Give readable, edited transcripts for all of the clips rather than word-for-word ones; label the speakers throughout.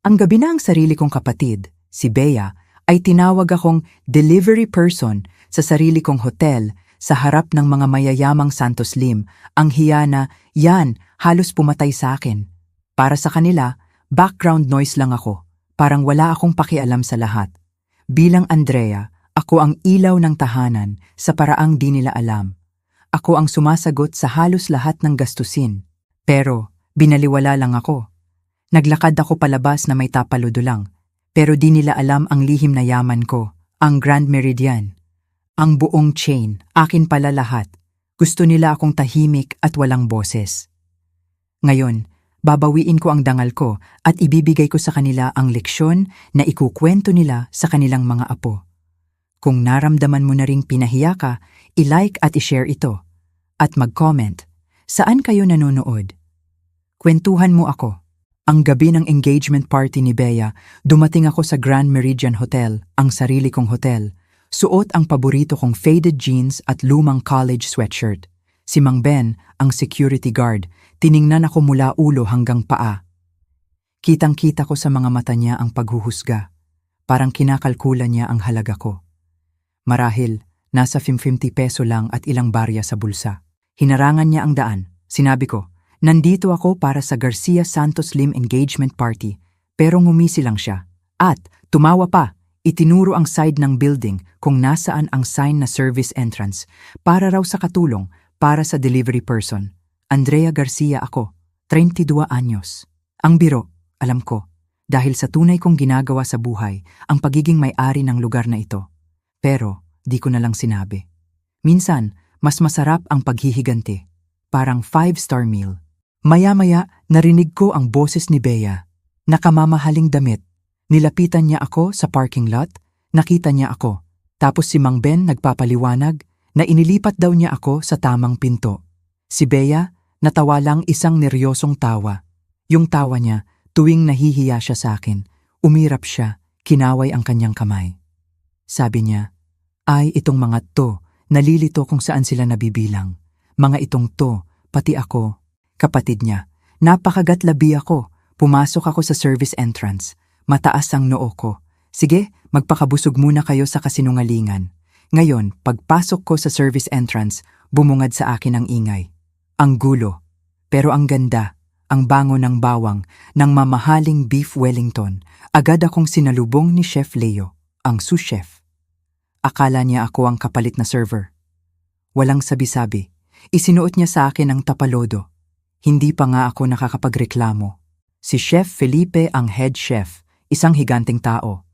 Speaker 1: Ang gabi na ang sarili kong kapatid, si Bea, ay tinawag akong delivery person sa sarili kong hotel sa harap ng mga mayayamang Santos Lim. Ang hiya na, yan, halos pumatay sa akin. Para sa kanila, background noise lang ako. Parang wala akong pakialam sa lahat. Bilang Andrea, ako ang ilaw ng tahanan sa paraang di nila alam. Ako ang sumasagot sa halos lahat ng gastusin. Pero, binaliwala lang ako. Naglakad ako palabas na may tapaludo lang, pero di nila alam ang lihim na yaman ko, ang Grand Meridian. Ang buong chain, akin pala lahat. Gusto nila akong tahimik at walang boses. Ngayon, babawiin ko ang dangal ko at ibibigay ko sa kanila ang leksyon na ikukwento nila sa kanilang mga apo. Kung naramdaman mo na ring pinahiya ka, i-like at i-share ito. At mag-comment, saan kayo nanonood? Kwentuhan mo ako. Ang gabi ng engagement party ni Bea, dumating ako sa Grand Meridian Hotel, ang sarili kong hotel. Suot ang paborito kong faded jeans at lumang college sweatshirt. Si Mang Ben, ang security guard, tiningnan ako mula ulo hanggang paa. Kitang-kita ko sa mga mata niya ang paghuhusga. Parang kinakalkula niya ang halaga ko. Marahil, nasa 50 peso lang at ilang barya sa bulsa. Hinarangan niya ang daan. Sinabi ko, nandito ako para sa Garcia Santos Lim engagement party, pero ngumisi lang siya. At, tumawa pa, itinuro ang side ng building kung nasaan ang sign na service entrance, para raw sa katulong, para sa delivery person. Andrea Garcia ako, 32 anyos. Ang biro, alam ko, dahil sa tunay kong ginagawa sa buhay, ang pagiging may-ari ng lugar na ito. Pero, di ko na lang sinabi. Minsan, mas masarap ang paghihiganti. Parang 5-star meal. Maya-maya, narinig ko ang boses ni Bea. Nakamamahaling damit. Nilapitan niya ako sa parking lot, nakita niya ako. Tapos si Mang Ben nagpapaliwanag na inilipat daw niya ako sa tamang pinto. Si Bea, natawa lang isang neryosong tawa. Yung tawa niya, tuwing nahihiya siya sa akin, umirap siya, kinaway ang kanyang kamay. Sabi niya, ay itong mga to, nalilito kung saan sila nabibilang. Mga itong to, pati ako. Kapatid niya, napakagatlabi ako. Pumasok ako sa service entrance. Mataas ang noo ko. Sige, magpakabusog muna kayo sa kasinungalingan. Ngayon, pagpasok ko sa service entrance, bumungad sa akin ang ingay. Ang gulo. Pero ang ganda, ang bango ng bawang, ng mamahaling beef Wellington. Agad akong sinalubong ni Chef Leo, ang sous chef. Akala niya ako ang kapalit na server. Walang sabi-sabi. Isinuot niya sa akin ang tapalodo. Hindi pa nga ako nakakapagreklamo. Si Chef Felipe ang head chef, isang higanting tao.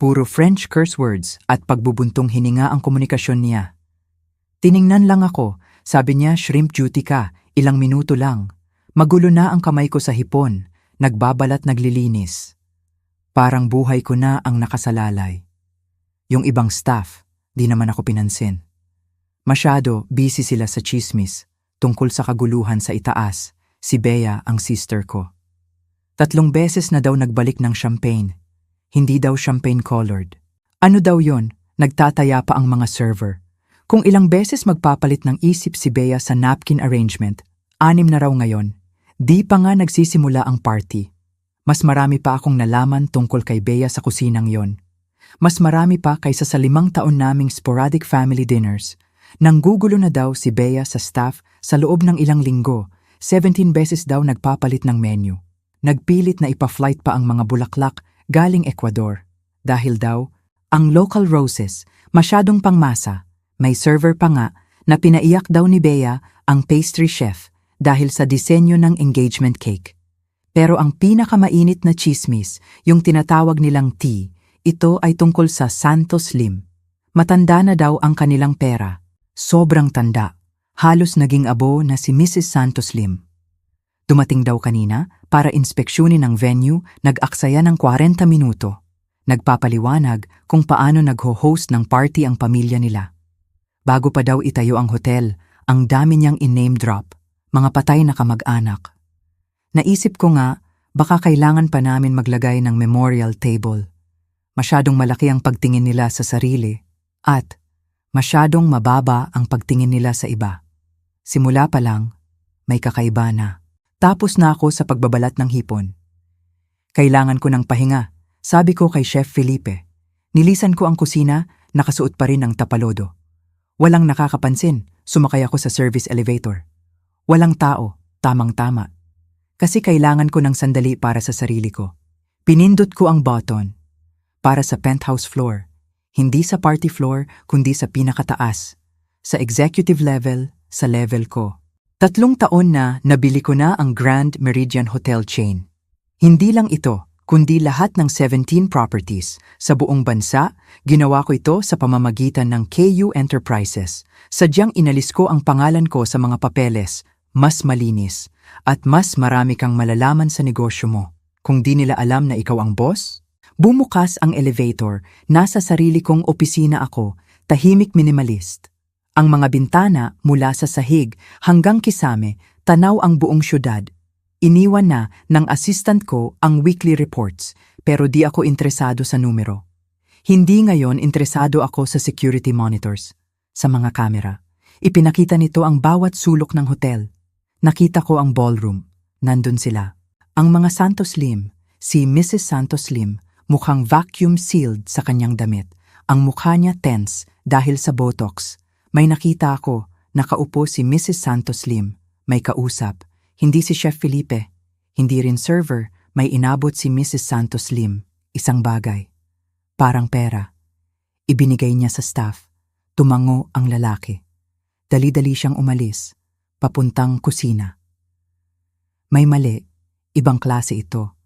Speaker 1: Puro French curse words at pagbubuntong hininga ang komunikasyon niya. Tiningnan lang ako, sabi niya shrimp duty ka, ilang minuto lang. Magulo na ang kamay ko sa hipon, nagbabalat naglilinis. Parang buhay ko na ang nakasalalay. Yung ibang staff, di naman ako pinansin. Masyado busy sila sa chismis. Tungkol sa kaguluhan sa itaas, si Bea ang sister ko. 3 beses na daw nagbalik ng champagne. Hindi daw champagne-colored. Ano daw yon? Nagtataya pa ang mga server. Kung ilang beses magpapalit ng isip si Bea sa napkin arrangement, 6 na raw ngayon. Di pa nga nagsisimula ang party. Mas marami pa akong nalaman tungkol kay Bea sa kusinang yon. Mas marami pa kaysa sa 5 taon naming sporadic family dinners. Nanggugulo na daw si Bea sa staff sa loob ng ilang linggo. 17 beses daw nagpapalit ng menu. Nagpilit na ipa-flight pa ang mga bulaklak galing Ecuador. Dahil daw, ang local roses masyadong pangmasa. May server pa nga na pinaiyak daw ni Bea ang pastry chef dahil sa disenyo ng engagement cake. Pero ang pinakamainit na chismis, yung tinatawag nilang tea, ito ay tungkol sa Santos Lim. Matanda na daw ang kanilang pera. Sobrang tanda. Halos naging abo na si Mrs. Santos Lim. Dumating daw kanina para inspeksyonin ang venue, nag-aksaya ng 40 minuto. Nagpapaliwanag kung paano nagho-host ng party ang pamilya nila. Bago pa daw itayo ang hotel, ang dami niyang in-name drop, mga patay na kamag-anak. Naisip ko nga, baka kailangan pa namin maglagay ng memorial table. Masyadong malaki ang pagtingin nila sa sarili at masyadong mababa ang pagtingin nila sa iba. Simula pa lang, may kakaiba na. Tapos na ako sa pagbabalat ng hipon. Kailangan ko ng pahinga, sabi ko kay Chef Felipe. Nilisan ko ang kusina, nakasuot pa rin ng tapalodo. Walang nakakapansin, sumakay ako sa service elevator. Walang tao, tamang-tama. Kasi kailangan ko ng sandali para sa sarili ko. Pinindot ko ang button. Para sa penthouse floor. Hindi sa party floor, kundi sa pinakataas. Sa executive level, sa level ko. 3 taon na nabili ko na ang Grand Meridian Hotel chain. Hindi lang ito, kundi lahat ng 17 properties sa buong bansa, ginawa ko ito sa pamamagitan ng KU Enterprises. Sadyang inalis ko ang pangalan ko sa mga papeles, mas malinis, at mas marami kang malalaman sa negosyo mo. Kung di nila alam na ikaw ang boss, bumukas ang elevator, nasa sarili kong opisina ako, tahimik minimalist. Ang mga bintana mula sa sahig hanggang kisame, tanaw ang buong syudad. Iniwan na ng assistant ko ang weekly reports, pero di ako interesado sa numero. Hindi ngayon interesado ako sa security monitors, sa mga kamera. Ipinakita nito ang bawat sulok ng hotel. Nakita ko ang ballroom. Nandun sila. Ang mga Santos Lim, si Mrs. Santos Lim, mukhang vacuum-sealed sa kanyang damit. Ang mukha niya tense dahil sa botox. May nakita ako, nakaupo si Mrs. Santos Lim, may kausap. Hindi si Chef Felipe, hindi rin server, may inabot si Mrs. Santos Lim, isang bagay. Parang pera. Ibinigay niya sa staff. Tumango ang lalaki. Dali-dali siyang umalis, papuntang kusina. May mali, ibang klase ito.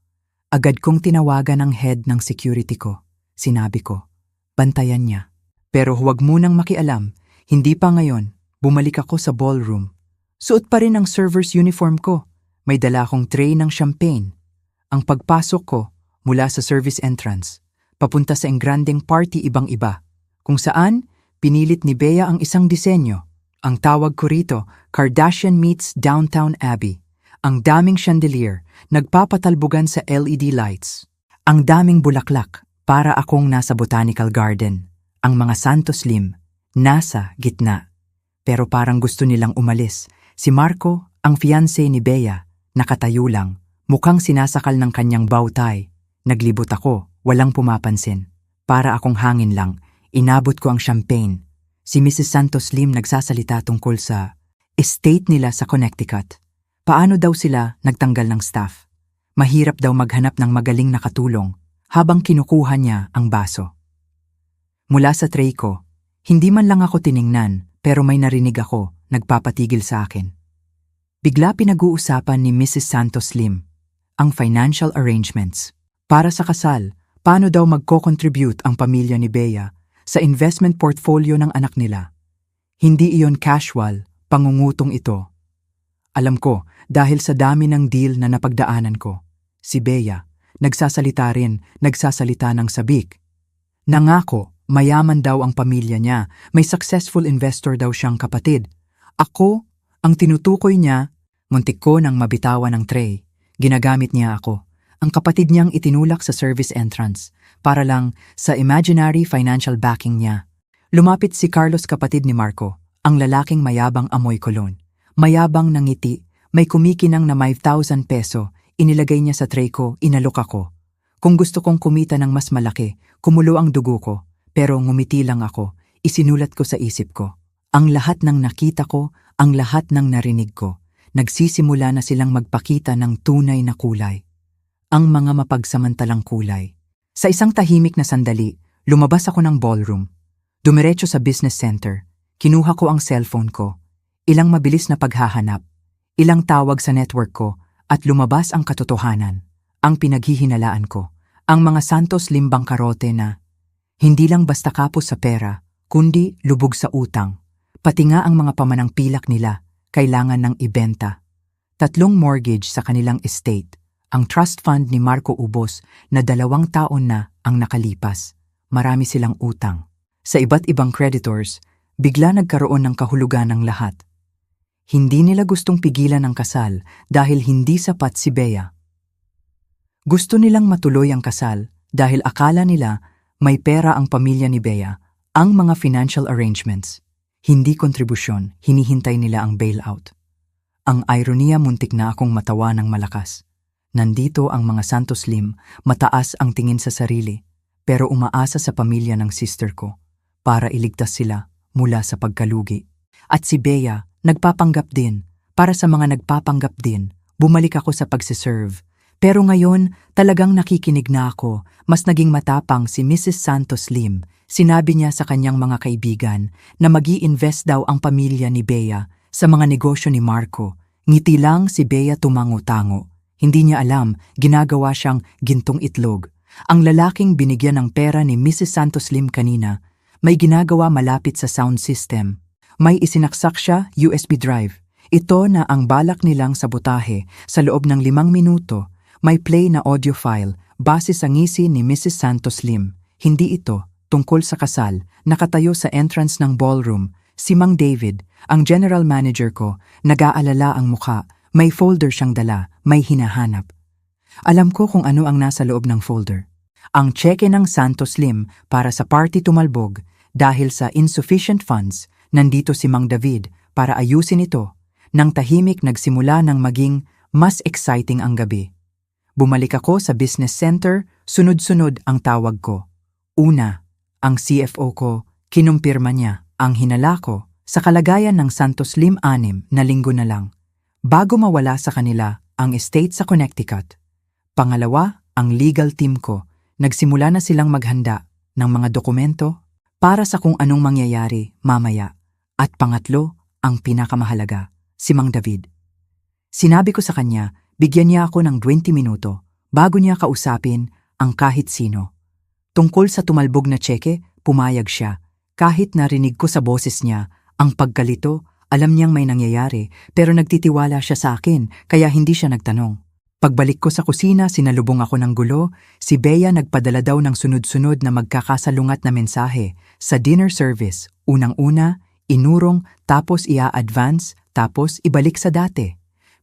Speaker 1: Agad kong tinawagan ang head ng security ko. Sinabi ko, bantayan niya. Pero huwag munang makialam. Hindi pa ngayon, bumalik ako sa ballroom. Suot pa rin ang server's uniform ko. May dala akong tray ng champagne. Ang pagpasok ko mula sa service entrance, papunta sa engrandeng party ibang-iba, kung saan pinilit ni Bea ang isang disenyo. Ang tawag ko rito, Kardashian meets Downtown Abbey. Ang daming chandelier, nagpapatalbugan sa LED lights. Ang daming bulaklak, para akong nasa botanical garden. Ang mga Santos Lim, nasa gitna. Pero parang gusto nilang umalis. Si Marco, ang fiancé ni Bea, nakatayo lang, mukhang sinasakal ng kanyang bow tie. Naglibot ako, walang pumapansin. Para akong hangin lang, inabot ko ang champagne. Si Mrs. Santos Lim nagsasalita tungkol sa estate nila sa Connecticut. Paano daw sila nagtanggal ng staff? Mahirap daw maghanap ng magaling na katulong habang kinukuha niya ang baso. Mula sa tray ko, hindi man lang ako tiningnan pero may narinig ako, nagpapatigil sa akin. Bigla pinag-uusapan ni Mrs. Santos Lim ang financial arrangements. Para sa kasal, paano daw magko-contribute ang pamilya ni Bea sa investment portfolio ng anak nila. Hindi iyon casual, pangungutong ito. Alam ko, dahil sa dami ng deal na napagdaanan ko, si Bea, nagsasalita ng sabik. Nangako, mayaman daw ang pamilya niya, may successful investor daw siyang kapatid. Ako, ang tinutukoy niya, muntik ko nang mabitawan ng tray. Ginagamit niya ako. Ang kapatid niyang itinulak sa service entrance, para lang sa imaginary financial backing niya. Lumapit si Carlos, kapatid ni Marco, ang lalaking mayabang amoy kolon. Mayabang ng ngiti, may kumikinang na 5,000 peso, inilagay niya sa tray ko, inalok ako. Kung gusto kong kumita ng mas malaki, kumulo ang dugo ko. Pero ngumiti lang ako, isinulat ko sa isip ko. Ang lahat ng nakita ko, ang lahat ng narinig ko, nagsisimula na silang magpakita ng tunay na kulay. Ang mga mapagsamantalang kulay. Sa isang tahimik na sandali, lumabas ako ng ballroom. Dumiretso sa business center. Kinuha ko ang cellphone ko. Ilang mabilis na paghahanap. Ilang tawag sa network ko at lumabas ang katotohanan. Ang pinaghihinalaan ko. Ang mga Santos Lim bangkarote na hindi lang basta kapos sa pera, kundi lubog sa utang. Pati nga ang mga pamanang pilak nila, kailangan ng ibenta. 3 mortgage sa kanilang estate. Ang trust fund ni Marco ubos na 2 taon na ang nakalipas. Marami silang utang. Sa iba't ibang creditors, bigla nagkaroon ng kahulugan ng lahat. Hindi nila gustong pigilan ang kasal dahil hindi sapat si Bea. Gusto nilang matuloy ang kasal dahil akala nila may pera ang pamilya ni Bea, ang mga financial arrangements. Hindi kontribusyon, hinihintay nila ang bailout. Ang ironiya, muntik na akong matawa ng malakas. Nandito ang mga Santos Lim, mataas ang tingin sa sarili, pero umaasa sa pamilya ng sister ko para iligtas sila mula sa pagkalugi. At si Bea, nagpapanggap din. Para sa mga nagpapanggap din, bumalik ako sa pagsiserve. Pero ngayon, talagang nakikinig na ako. Mas naging matapang si Mrs. Santos Lim. Sinabi niya sa kanyang mga kaibigan na mag-i-invest daw ang pamilya ni Bea sa mga negosyo ni Marco. Ngiti lang si Bea tumango-tango. Hindi niya alam, ginagawa siyang gintong itlog. Ang lalaking binigyan ng pera ni Mrs. Santos Lim kanina, may ginagawa malapit sa sound system. May isinaksak siya USB drive. Ito na ang balak nilang sabotahe. Sa loob ng 5 minuto, may play na audio file base sa ngisi ni Mrs. Santos Lim. Hindi ito tungkol sa kasal. Nakatayo sa entrance ng ballroom. Si Mang David, ang general manager ko, nag-aalala ang mukha. May folder siyang dala, may hinahanap. Alam ko kung ano ang nasa loob ng folder. Ang tseke ng Santos Lim para sa party tumalbog dahil sa insufficient funds, nandito si Mang David para ayusin ito. Nang tahimik nagsimula ng maging mas exciting ang gabi. Bumalik ako sa business center, sunod-sunod ang tawag ko. Una, ang CFO ko, kinumpirma niya ang hinala ko sa kalagayan ng Santos Lim 6 na linggo na lang. Bago mawala sa kanila ang estate sa Connecticut. Pangalawa, ang legal team ko, nagsimula na silang maghanda ng mga dokumento para sa kung anong mangyayari mamaya. At pangatlo, ang pinakamahalaga, si Mang David. Sinabi ko sa kanya, bigyan niya ako ng 20 minuto bago niya kausapin ang kahit sino. Tungkol sa tumalbog na tseke, pumayag siya. Kahit narinig ko sa boses niya ang pagkalito, alam niyang may nangyayari pero nagtitiwala siya sa akin kaya hindi siya nagtanong. Pagbalik ko sa kusina, sinalubong ako ng gulo. Si Bea nagpadala daw ng sunod-sunod na magkakasalungat na mensahe sa dinner service. Unang-una, inurong, tapos ia-advance, tapos ibalik sa dati.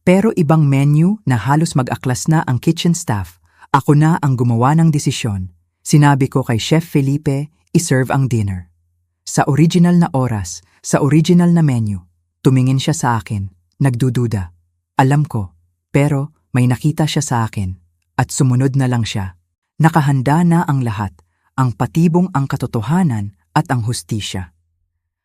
Speaker 1: Pero ibang menu na halos mag-aklas na ang kitchen staff. Ako na ang gumawa ng desisyon. Sinabi ko kay Chef Felipe, iserve ang dinner. Sa original na oras, sa original na menu. Tumingin siya sa akin, nagdududa. Alam ko, pero may nakita siya sa akin at sumunod na lang siya. Nakahanda na ang lahat, ang patibong ang katotohanan at ang hustisya.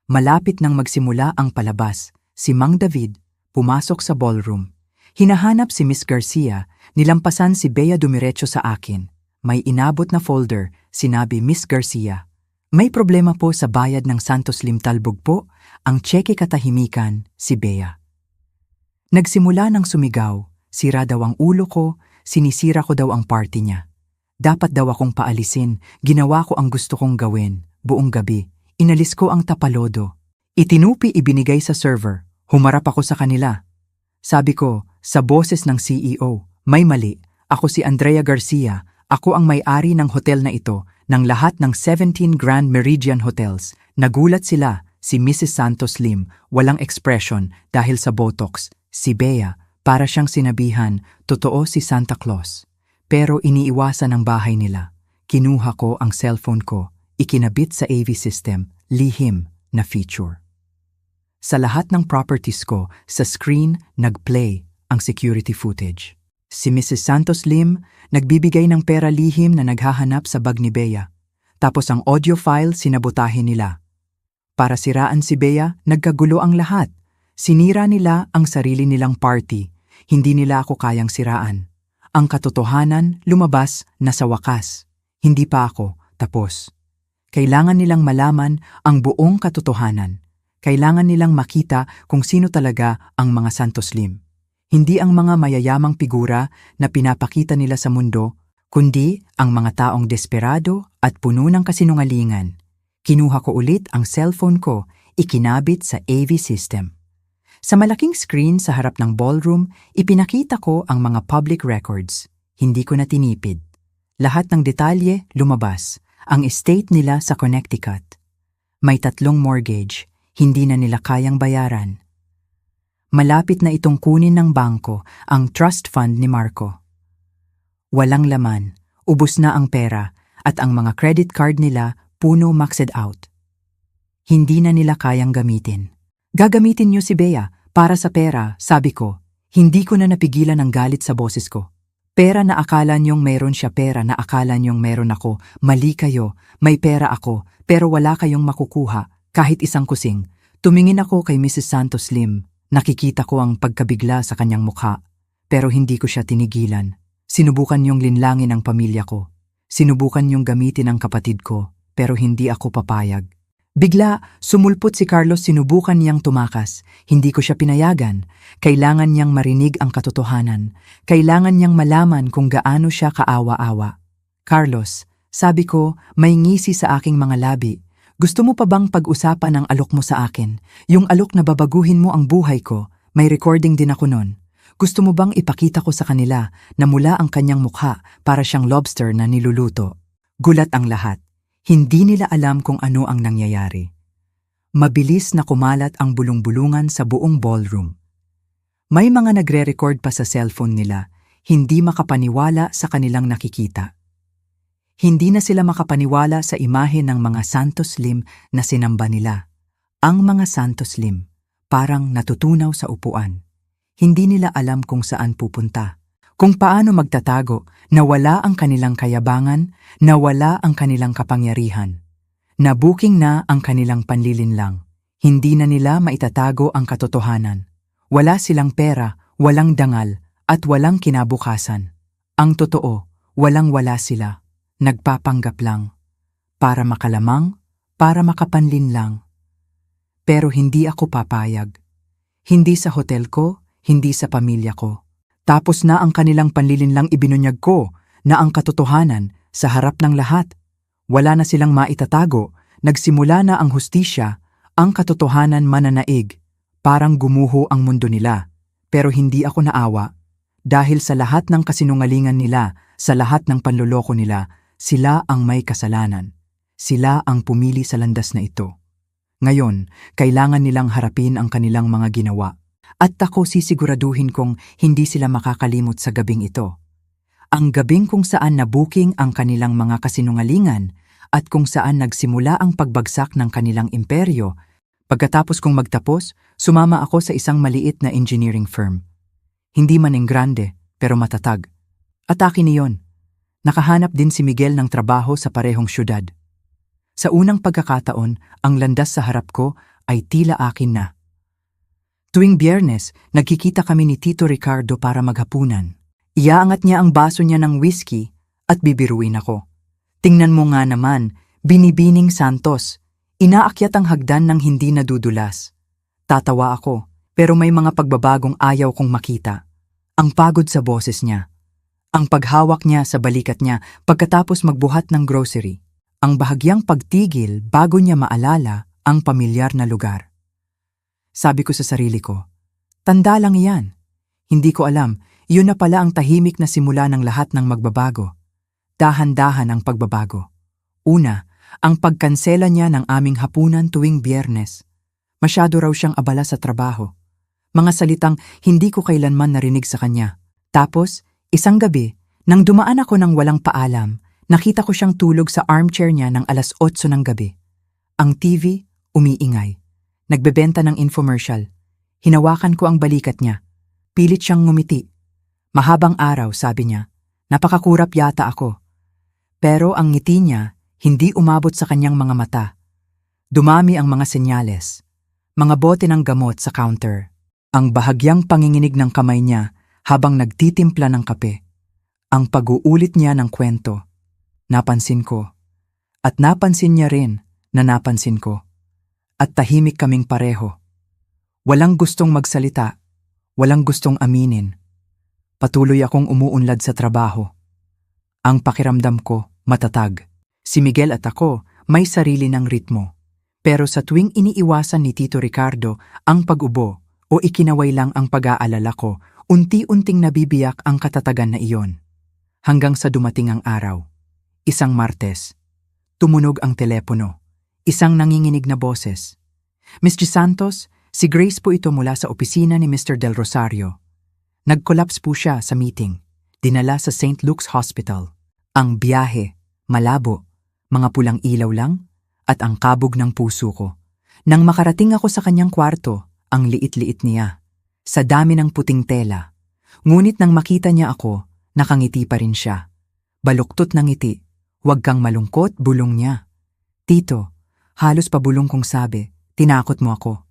Speaker 1: Malapit nang magsimula ang palabas, si Mang David pumasok sa ballroom. Hinahanap si Miss Garcia, nilampasan si Bea dumiretso sa akin. May inabot na folder, sinabi Miss Garcia. May problema po sa bayad ng Santos Lim talbog po, ang tseke katahimikan, si Bea. Nagsimula ng sumigaw, sira daw ang ulo ko, sinisira ko daw ang party niya. Dapat daw akong paalisin, ginawa ko ang gusto kong gawin, buong gabi. Inalis ko ang tapalodo. Itinupi ibinigay sa server, humarap ako sa kanila. Sabi ko, sa boses ng CEO, may mali, ako si Andrea Garcia, ako ang may-ari ng hotel na ito, ng lahat ng 17 Grand Meridian Hotels. Nagulat sila, si Mrs. Santos Lim, walang expression dahil sa Botox. Si Bea, para siyang sinabihan, totoo si Santa Claus. Pero iniiwasan ang bahay nila. Kinuha ko ang cellphone ko, ikinabit sa AV system, lihim na feature. Sa lahat ng properties ko, sa screen, nag-play ang security footage. Si Mrs. Santos Lim, nagbibigay ng pera lihim na naghahanap sa bag ni Bea. Tapos ang audio file sinabotahin nila. Para siraan si Bea, nagkagulo ang lahat. Sinira nila ang sarili nilang party. Hindi nila ako kayang siraan. Ang katotohanan lumabas na sa wakas. Hindi pa ako tapos. Kailangan nilang malaman ang buong katotohanan. Kailangan nilang makita kung sino talaga ang mga Santos Lim. Hindi ang mga mayayamang figura na pinapakita nila sa mundo, kundi ang mga taong desperado at puno ng kasinungalingan. Kinuha ko ulit ang cellphone ko, ikinabit sa AV system. Sa malaking screen sa harap ng ballroom, ipinakita ko ang mga public records. Hindi ko na tinipid. Lahat ng detalye lumabas, ang estate nila sa Connecticut. May 3 mortgage, hindi na nila kayang bayaran. Malapit na itong kunin ng bangko ang trust fund ni Marco. Walang laman, ubos na ang pera at ang mga credit card nila puno maxed out. Hindi na nila kayang gamitin. Gagamitin niyo si Bea para sa pera, sabi ko. Hindi ko na napigilan ang galit sa boses ko. Pera na akala niyong meron siya, pera na akala niyong meron ako. Mali kayo, may pera ako, pero wala kayong makukuha, kahit isang kusing. Tumingin ako kay Mrs. Santos Lim. Nakikita ko ang pagkabigla sa kanyang mukha, pero hindi ko siya tinigilan. Sinubukan niyong linlangin ang pamilya ko. Sinubukan niyong gamitin ang kapatid ko, pero hindi ako papayag. Bigla, sumulpot si Carlos, sinubukan niyang tumakas. Hindi ko siya pinayagan. Kailangan niyang marinig ang katotohanan. Kailangan niyang malaman kung gaano siya kaawa-awa. Carlos, sabi ko, may ngisi sa aking mga labi. Gusto mo pa bang pag-usapan ang alok mo sa akin? Yung alok na babaguhin mo ang buhay ko. May recording din ako nun. Gusto mo bang ipakita ko sa kanila na mula ang kanyang mukha para siyang lobster na niluluto? Gulat ang lahat. Hindi nila alam kung ano ang nangyayari. Mabilis na kumalat ang bulong-bulungan sa buong ballroom. May mga nagre-record pa sa cellphone nila, hindi makapaniwala sa kanilang nakikita. Hindi na sila makapaniwala sa imahe ng mga Santos Lim na sinamba nila. Ang mga Santos Lim, parang natutunaw sa upuan. Hindi nila alam kung saan pupunta. Kung paano magtatago, nawala ang kanilang kayabangan, nawala ang kanilang kapangyarihan. Nabuking na ang kanilang panlilinlang. Hindi na nila maitatago ang katotohanan. Wala silang pera, walang dangal, at walang kinabukasan. Ang totoo, walang-wala sila. Nagpapanggap lang. Para makalamang, para makapanlinlang. Pero hindi ako papayag. Hindi sa hotel ko, hindi sa pamilya ko. Tapos na ang kanilang panlilinlang, ibinunyag ko na ang katotohanan sa harap ng lahat. Wala na silang maitatago, nagsimula na ang hustisya, ang katotohanan mananaig. Parang gumuho ang mundo nila. Pero hindi ako naawa. Dahil sa lahat ng kasinungalingan nila, sa lahat ng panloloko nila, sila ang may kasalanan. Sila ang pumili sa landas na ito. Ngayon, kailangan nilang harapin ang kanilang mga ginawa. At ako sisiguraduhin kong hindi sila makakalimot sa gabing ito. Ang gabing kung saan nabuking ang kanilang mga kasinungalingan at kung saan nagsimula ang pagbagsak ng kanilang imperyo. Pagkatapos kong magtapos, sumama ako sa isang maliit na engineering firm. Hindi man grande, pero matatag. At akin iyon. Nakahanap din si Miguel ng trabaho sa parehong syudad. Sa unang pagkakataon, ang landas sa harap ko ay tila akin na. Tuwing Biyernes, nagkikita kami ni Tito Ricardo para maghapunan. Iaangat niya ang baso niya ng whiskey at bibiruin ako. Tingnan mo nga naman, binibining Santos. Inaakyat ang hagdan ng hindi nadudulas. Tatawa ako, pero may mga pagbabagong ayaw kong makita. Ang pagod sa boses niya. Ang paghawak niya sa balikat niya pagkatapos magbuhat ng grocery. Ang bahagyang pagtigil bago niya maalala ang pamilyar na lugar. Sabi ko sa sarili ko, tanda lang iyan. Hindi ko alam, yun na pala ang tahimik na simula ng lahat ng magbabago. Dahan-dahan ang pagbabago. Una, ang pagkansela niya ng aming hapunan tuwing Biyernes. Masyado raw siyang abala sa trabaho. Mga salitang hindi ko kailanman narinig sa kanya. Tapos, isang gabi, nang dumaan ako ng walang paalam, nakita ko siyang tulog sa armchair niya ng 8:00 ng gabi. Ang TV, umiingay. Nagbebenta ng infomercial. Hinawakan ko ang balikat niya. Pilit siyang ngumiti. Mahabang araw, sabi niya. Napakakurap yata ako. Pero ang ngiti niya, hindi umabot sa kanyang mga mata. Dumami ang mga senyales. Mga bote ng gamot sa counter. Ang bahagyang panginginig ng kamay niya habang nagtitimpla ng kape. Ang pag-uulit niya ng kwento. Napansin ko. At napansin niya rin na napansin ko. At tahimik kaming pareho. Walang gustong magsalita, walang gustong aminin. Patuloy akong umuunlad sa trabaho. Ang pakiramdam ko, matatag. Si Miguel at ako may sarili ng ritmo. Pero sa tuwing iniiwasan ni Tito Ricardo ang pag-ubo o ikinaway lang ang pag-aalala ko, unti-unting nabibiyak ang katatagan na iyon. Hanggang sa dumating ang araw. Isang Martes. Tumunog ang telepono. Isang nanginginig na boses. Mr. Santos, si Grace po ito mula sa opisina ni Mr. Del Rosario. Nag-collapse po siya sa meeting. Dinala sa St. Luke's Hospital. Ang biyahe, malabo, mga pulang ilaw lang, at ang kabog ng puso ko. Nang makarating ako sa kanyang kwarto, ang liit-liit niya. Sa dami ng puting tela. Ngunit nang makita niya ako, nakangiti pa rin siya. Baluktot ng ngiti. Huwag kang malungkot, bulong niya. Tito, halos pabulong kong sabi, tinakot mo ako.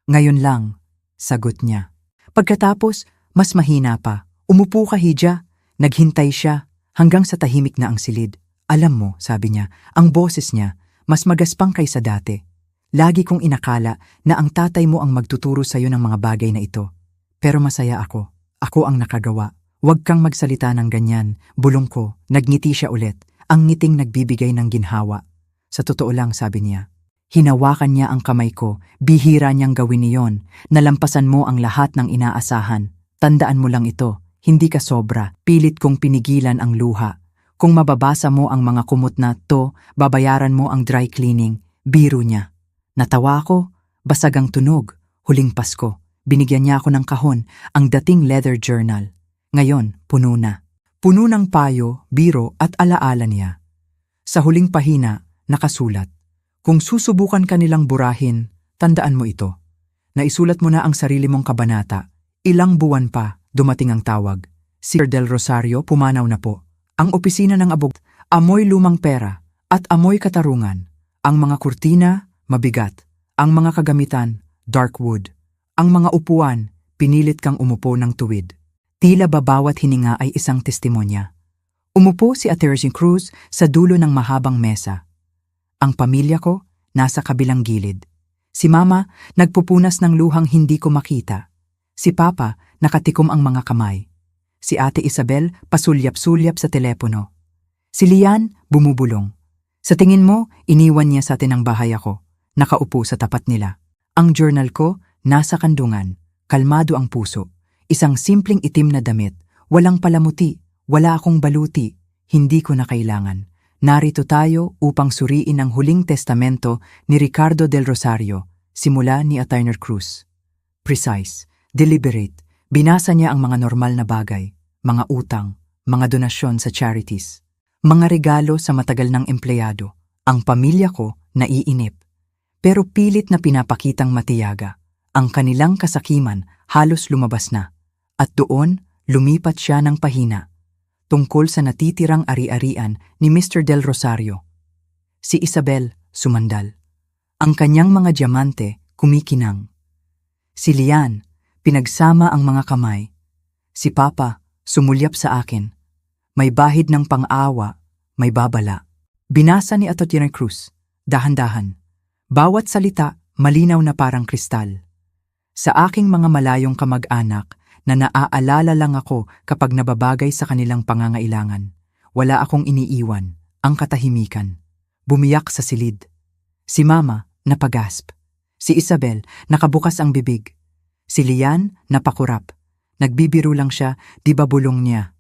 Speaker 1: Ngayon lang, sagot niya. Pagkatapos, mas mahina pa. Umupo ka, Hija. Naghintay siya hanggang sa tahimik na ang silid. Alam mo, sabi niya, ang boses niya, mas magaspang kaysa dati. Lagi kong inakala na ang tatay mo ang magtuturo sa'yo ng mga bagay na ito. Pero masaya ako. Ako ang nakagawa. Huwag kang magsalita ng ganyan. Bulong ko. Nagngiti siya ulit. Ang ngiting nagbibigay ng ginhawa. Sa totoo lang, sabi niya. Hinawakan niya ang kamay ko. Bihira niyang gawin niyon. Nalampasan mo ang lahat ng inaasahan. Tandaan mo lang ito. Hindi ka sobra. Pilit kong pinigilan ang luha. Kung mababasa mo ang mga kumot na to, babayaran mo ang dry cleaning. Biro niya. Natawa ko. Basag ang tunog. Huling Pasko. Binigyan niya ako ng kahon, ang dating leather journal. Ngayon, puno na. Puno ng payo, biro at alaala niya. Sa huling pahina, nakasulat. Kung susubukan ka nilang burahin, tandaan mo ito. Naisulat mo na ang sarili mong kabanata. Ilang buwan pa, dumating ang tawag. Sir Del Rosario, pumanaw na po. Ang opisina ng abog, amoy lumang pera at amoy katarungan. Ang mga kurtina, mabigat. Ang mga kagamitan, dark wood. Ang mga upuan, pinilit kang umupo ng tuwid. Tila ba bawat hininga ay isang testimonya. Umupo si Aterjin Cruz sa dulo ng mahabang mesa. Ang pamilya ko, nasa kabilang gilid. Si Mama, nagpupunas ng luhang hindi ko makita. Si Papa, nakatikom ang mga kamay. Si Ate Isabel, pasulyap-sulyap sa telepono. Si Lian, bumubulong. Sa tingin mo, iniwan niya sa atin ang bahay ako. Nakaupo sa tapat nila. Ang journal ko, nasa kandungan. Kalmado ang puso. Isang simpleng itim na damit. Walang palamuti. Wala akong baluti. Hindi ko na kailangan. Narito tayo upang suriin ang huling testamento ni Ricardo del Rosario, simula ni Aterjin Cruz. Precise, deliberate, binasa niya ang mga normal na bagay, mga utang, mga donasyon sa charities, mga regalo sa matagal ng empleyado. Ang pamilya ko naiinip, pero pilit na pinapakitang matiyaga. Ang kanilang kasakiman halos lumabas na, at doon lumipat siya ng pahina. Tungkol sa natitirang ari-arian ni Mr. Del Rosario. Si Isabel, sumandal. Ang kanyang mga diamante, kumikinang. Si Lian, pinagsama ang mga kamay. Si Papa, sumulyap sa akin. May bahid ng pang-awa, may babala. Binasa ni Aterjin Cruz, dahan-dahan. Bawat salita, malinaw na parang kristal. Sa aking mga malayong kamag-anak, na naaalala lang ako kapag nababagay sa kanilang pangangailangan. Wala akong iniiwan, ang katahimikan. Bumiyak sa silid. Si Mama, napagasp. Si Isabel, nakabukas ang bibig. Si Lian, napakurap. Nagbibiro lang siya, di ba bulong niya.